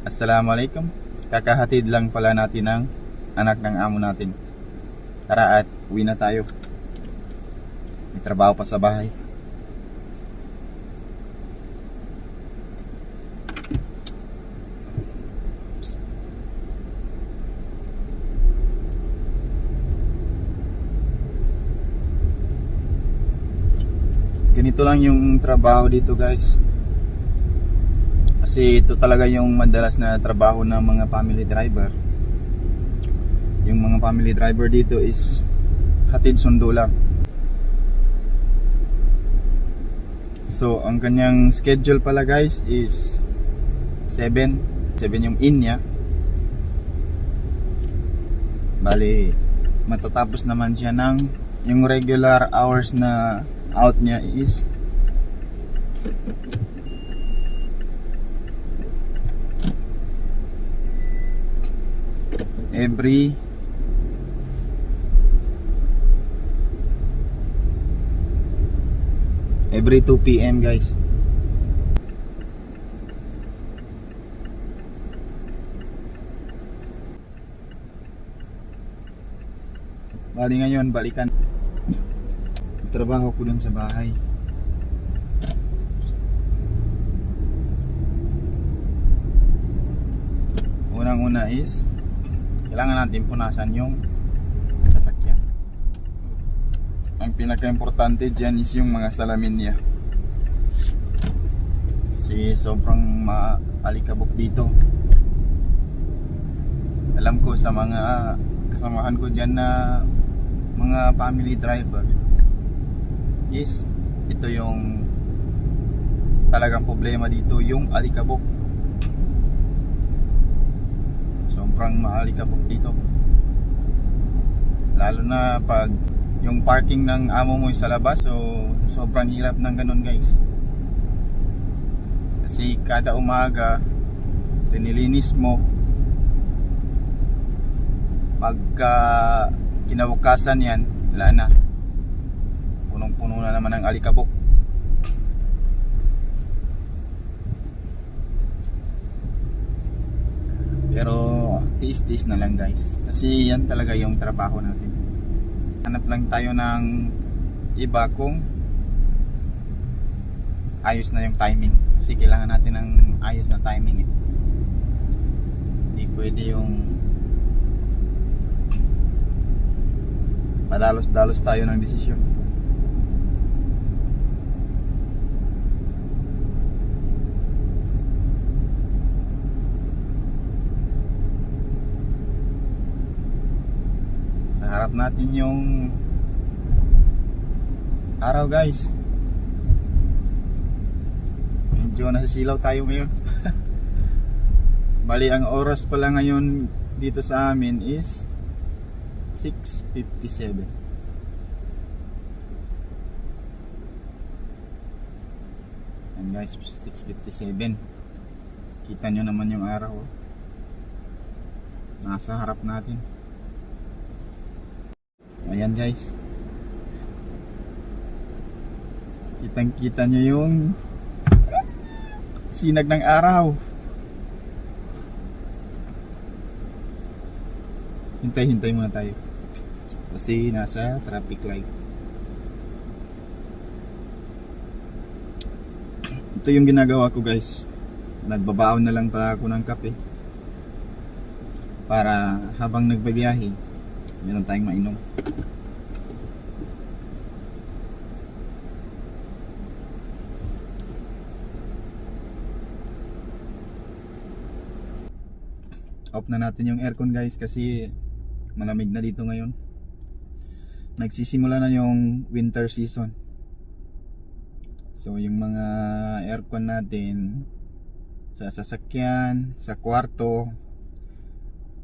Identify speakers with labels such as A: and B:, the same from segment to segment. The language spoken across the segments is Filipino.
A: Assalamualaikum. Kakahatid lang pala natin ng anak ng amo natin. Tara at uwi na tayo. May trabaho pa sa bahay. Ganito lang yung trabaho dito, guys. Kasi ito talaga yung madalas na trabaho ng mga family driver. Yung mga family driver dito is hatid sundo lang. So ang kanyang schedule pala, guys, is 7 yung in niya. Bali matatapos naman siya ng yung regular hours na out niya is every 2 PM, guys. Bali ngayon, balikan trabaho ko dun sa bahay. Unang-una is kailangan natin punasan yung sasakyan. Ang pinaka-importante dyan is yung mga salamin niya. Kasi sobrang maalikabok dito. Alam ko sa mga kasamahan ko dyan na mga family driver is ito yung talagang problema dito, yung alikabok. Sobrang maalikabok dito, lalo na pag yung parking ng amo mo sa labas. So sobrang hirap ng ganun, guys, kasi kada umaga linilinis mo, pagka kinabukasan yan, wala na, punong-puno na naman ng alikabok. Pero tiis-tiis na lang, guys, kasi yan talaga yung trabaho natin. Hanap lang tayo ng iba kung ayos na yung timing, kasi kailangan natin ng ayos na timing eh. Hindi pwede yung padalos-dalos tayo ng desisyon. Sa harap natin yung araw, guys. Medyo nasisilaw tayo ngayon. Bali ang oras pala ngayon dito sa amin is 6:57. And guys, 6:57. Kita nyo naman yung araw, oh. Nasa harap natin. Ayan, guys, kitang kita nyo yung sinag ng araw. Hintay muna tayo kasi nasa traffic light. Ito yung ginagawa ko, guys. Nagbabaon na lang pala ako ng kape para habang nagbabiyahe meron tayong mainom. Off na natin yung aircon, guys, kasi malamig na dito ngayon. Nagsisimula na yung winter season. So yung mga aircon natin sa sasakyan, sa kwarto,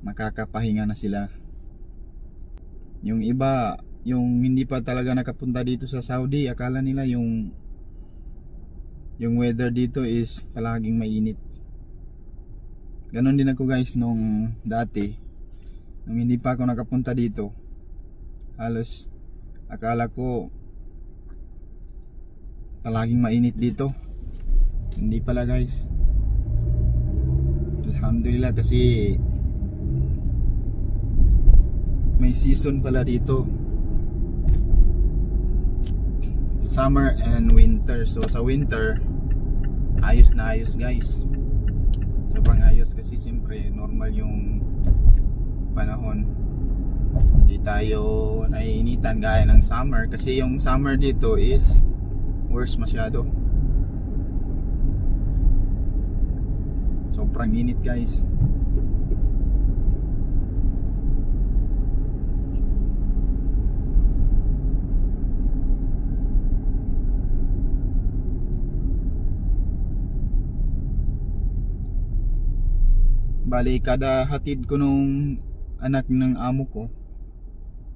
A: makakapahinga na sila. Yung iba, yung hindi pa talaga nakapunta dito sa Saudi, akala nila yung weather dito is palaging mainit. Ganon din ako, guys, nung dati, nung hindi pa ako nakapunta dito. Halos akala ko palaging mainit dito. Hindi pala, guys. Alhamdulillah. alhamdulillah kasi may season pala dito, summer and winter. So sa winter ayos na ayos guys, sobrang ayos kasi siyempre normal yung panahon, hindi tayo naiinitan gaya ng summer kasi yung summer dito is worse masyado, sobrang init guys. Bali kada hatid ko nung anak ng amo ko,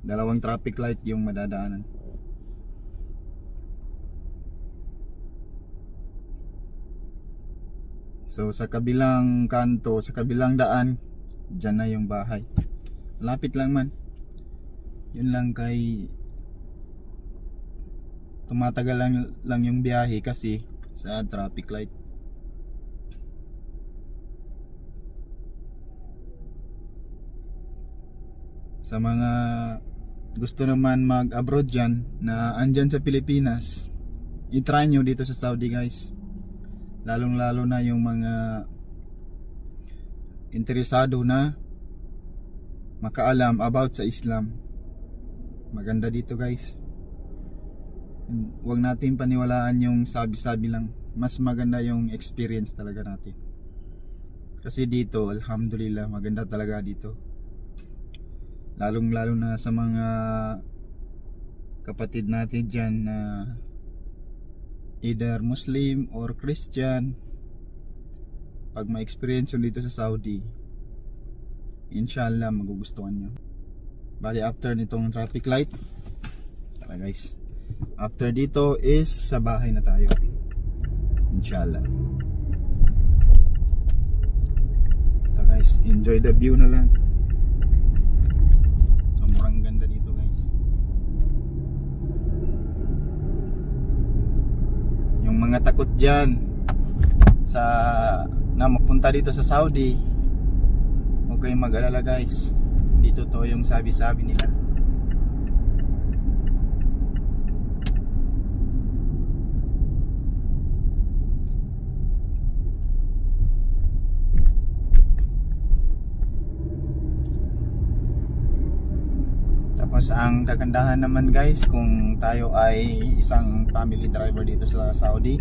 A: dalawang traffic light yung madadaanan. So sa kabilang kanto, sa kabilang daan, dyan na yung bahay. Lapit lang man. Yun lang kay tumatagal lang yung biyahe kasi sa traffic light. Sa mga gusto naman mag-abroad dyan na andyan sa Pilipinas, i-try nyo dito sa Saudi guys. Lalong lalo na yung mga interesado na makaalam about sa Islam. Maganda dito guys. Huwag natin paniwalaan yung sabi-sabi lang. Mas maganda yung experience talaga natin. Kasi dito, alhamdulillah, maganda talaga dito. Lalong lalo na sa mga kapatid natin dyan na either Muslim or Christian. Pag ma-experience yun dito sa Saudi, inshallah magugustuhan nyo. Bali after nitong traffic light, tara guys, after dito is sa bahay na tayo, inshallah. Ito guys, enjoy the view na lang. Sobrang ganda dito guys. Yung mga takot dyan sa na mapunta dito sa Saudi, huwag kayong mag-alala guys. Dito to yung sabi-sabi nila. Tapos ang kagandahan naman guys, kung tayo ay isang family driver dito sa Saudi,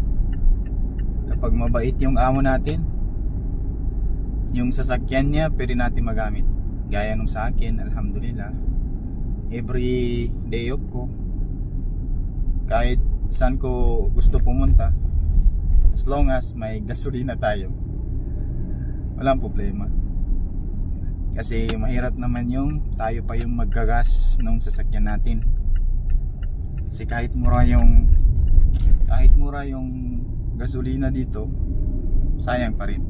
A: kapag mabait yung amo natin, yung sasakyan niya pwede natin magamit. Gaya nung sa akin, alhamdulillah, every day off ko, kahit saan ko gusto pumunta, as long as may gasolina tayo, walang problema. Kasi mahirap naman yung tayo pa yung maggagas nung sasakyan natin. Kasi kahit mura yung gasolina dito, sayang pa rin.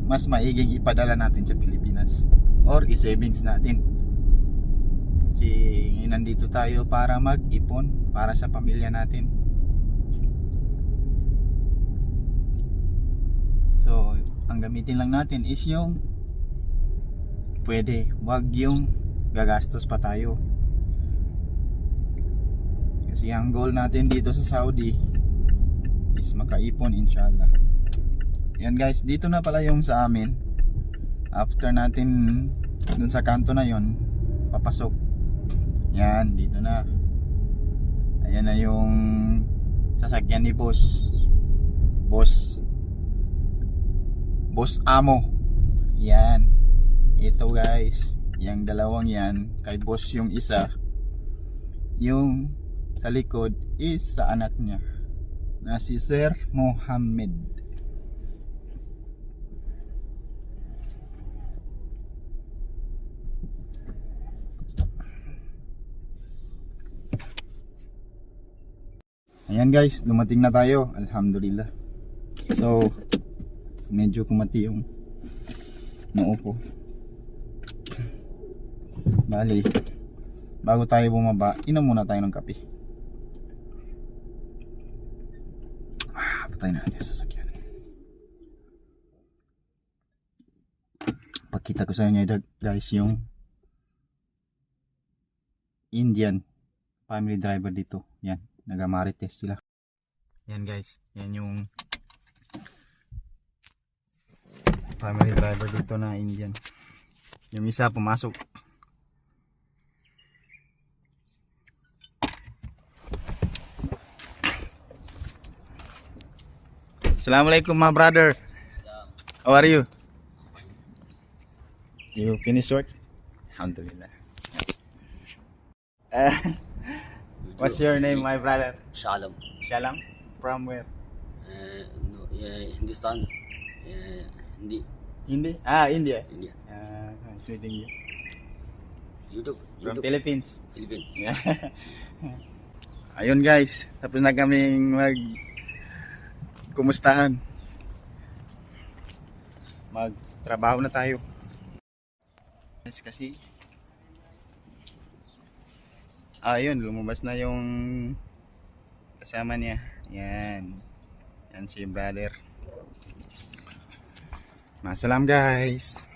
A: Mas maiging ipadala natin sa Pilipinas or i-savings natin. Kasi nandito tayo para mag-ipon para sa pamilya natin. So ang gamitin lang natin is yung pwede, wag yung gagastos pa tayo. Kasi ang goal natin dito sa Saudi is makaipon inshallah. Yan guys, dito na pala yung sa amin. After natin dun sa kanto na yon, papasok. Yan, dito na. Ayan na yung sasakyan ni Boss Amo. Yan. Ito guys, yung dalawang yan, kay boss yung isa, yung sa likod is sa anak niya na si Sir Mohammed. Ayan guys, dumating na tayo, alhamdulillah. So medyo kumati yung noo ko. Bali, bago tayo bumaba, inom muna tayo ng kape. Patay na natin sa sasakyan. Pakita ko sa inyo guys yung Indian family driver dito. Yan, nagamarites sila. Yan guys, yan yung family driver dito na Indian. Yung isa pumasok. Assalamualaikum my brother. How are you? You finish work? Alhamdulillah. What's your name, my brother?
B: Shalom.
A: Shalam? From where?
B: No, Hindustan. Hindi.
A: Hindi? Ah, India.
B: India.
A: Nice meeting you.
B: YouTube.
A: From
B: YouTube.
A: Philippines.
B: Philippines.
A: Yeah. Ayun guys, tapos na kaming kumustahan. Magtrabaho na tayo. Yes, kasi ayun, lumabas na yung kasama niya. Yan. Yan si brother. Masalam guys.